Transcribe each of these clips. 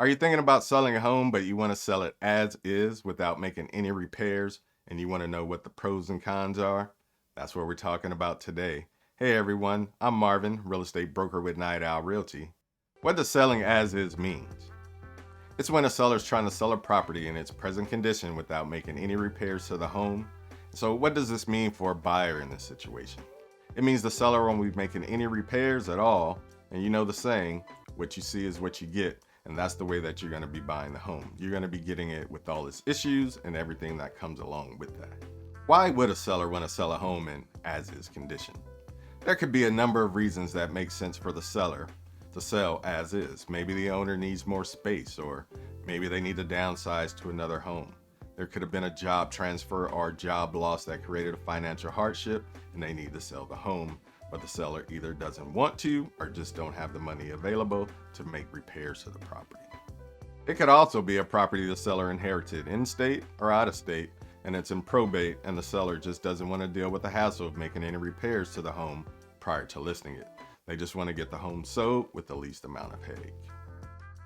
Are you thinking about selling a home, but you want to sell it as is without making any repairs, and you want to know what the pros and cons are? That's what we're talking about today. Hey everyone, I'm Marvin, real estate broker with Night Owl Realty. What does selling as is means? It's when a seller is trying to sell a property in its present condition without making any repairs to the home. So what does this mean for a buyer in this situation? It means the seller won't be making any repairs at all, and you know the saying, what you see is what you get. And that's the way that you're going to be buying the home. You're going to be getting it with all its issues and everything that comes along with that. Why would a seller want to sell a home in as-is condition? There could be a number of reasons that make sense for the seller to sell as is. Maybe the owner needs more space, or maybe they need to downsize to another home. There could have been a job transfer or job loss that created a financial hardship and they need to sell the home, but the seller either doesn't want to or just don't have the money available to make repairs to the property. It could also be a property the seller inherited in state or out of state, and it's in probate, and the seller just doesn't want to deal with the hassle of making any repairs to the home prior to listing it. They just want to get the home sold with the least amount of headache.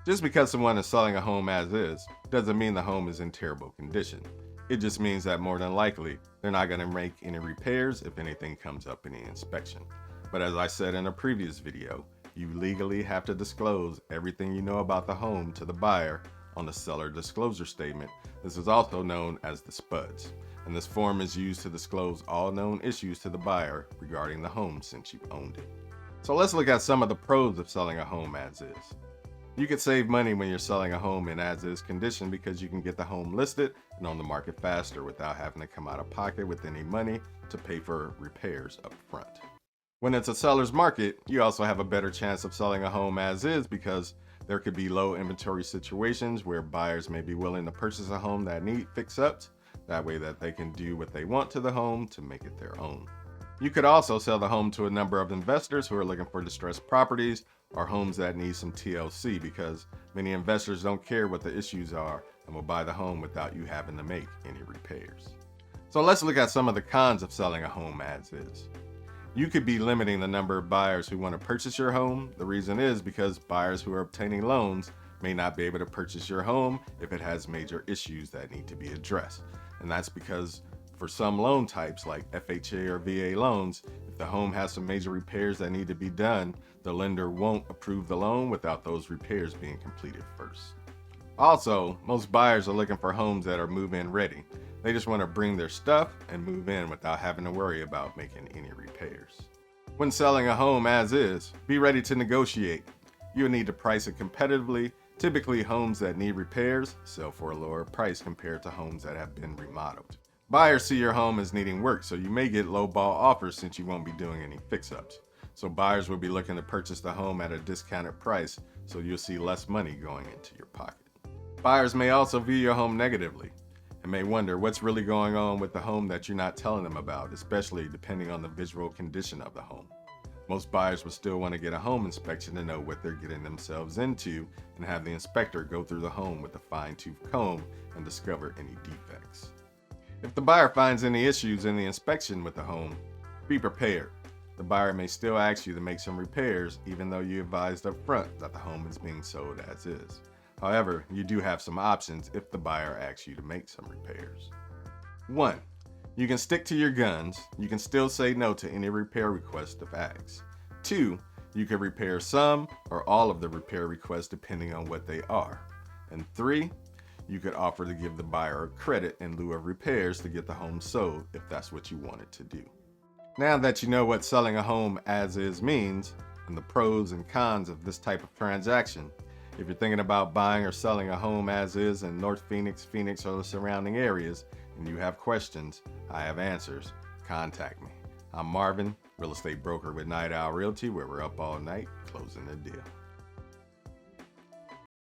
Just because someone is selling a home as is doesn't mean the home is in terrible condition. It just means that more than likely, they're not going to make any repairs if anything comes up in the inspection. But as I said in a previous video, you legally have to disclose everything you know about the home to the buyer on the seller disclosure statement. This is also known as the SPUDS, and this form is used to disclose all known issues to the buyer regarding the home since you've owned it. So let's look at some of the pros of selling a home as is. You could save money when you're selling a home in as-is condition because you can get the home listed and on the market faster without having to come out of pocket with any money to pay for repairs up front. When it's a seller's market, you also have a better chance of selling a home as is because there could be low inventory situations where buyers may be willing to purchase a home that need fix-ups, that way that they can do what they want to the home to make it their own. You could also sell the home to a number of investors who are looking for distressed properties or homes that need some TLC, because many investors don't care what the issues are and will buy the home without you having to make any repairs. So let's look at some of the cons of selling a home as is. You could be limiting the number of buyers who want to purchase your home. The reason is because buyers who are obtaining loans may not be able to purchase your home if it has major issues that need to be addressed. And that's because for some loan types like FHA or VA loans, if the home has some major repairs that need to be done, the lender won't approve the loan without those repairs being completed first. Also, most buyers are looking for homes that are move-in ready. They just want to bring their stuff and move in without having to worry about making any repairs. When selling a home as is, be ready to negotiate. You'll need to price it competitively. Typically, homes that need repairs sell for a lower price compared to homes that have been remodeled. Buyers see your home as needing work, so you may get low ball offers since you won't be doing any fix-ups. So buyers will be looking to purchase the home at a discounted price, so you'll see less money going into your pocket. Buyers may also view your home negatively and may wonder what's really going on with the home that you're not telling them about, especially depending on the visual condition of the home. Most buyers will still want to get a home inspection to know what they're getting themselves into and have the inspector go through the home with a fine-tooth comb and discover any defects. If the buyer finds any issues in the inspection with the home, be prepared. The buyer may still ask you to make some repairs even though you advised up front that the home is being sold as is. However, you do have some options if the buyer asks you to make some repairs. 1. You can stick to your guns. You can still say no to any repair request if asked. 2. You can repair some or all of the repair requests depending on what they are. And 3. You could offer to give the buyer a credit in lieu of repairs to get the home sold if that's what you wanted to do. Now that you know what selling a home as is means and the pros and cons of this type of transaction, if you're thinking about buying or selling a home as is in North Phoenix, Phoenix, or the surrounding areas, and you have questions, I have answers, contact me. I'm Marvin, real estate broker with Night Owl Realty, where we're up all night closing the deal.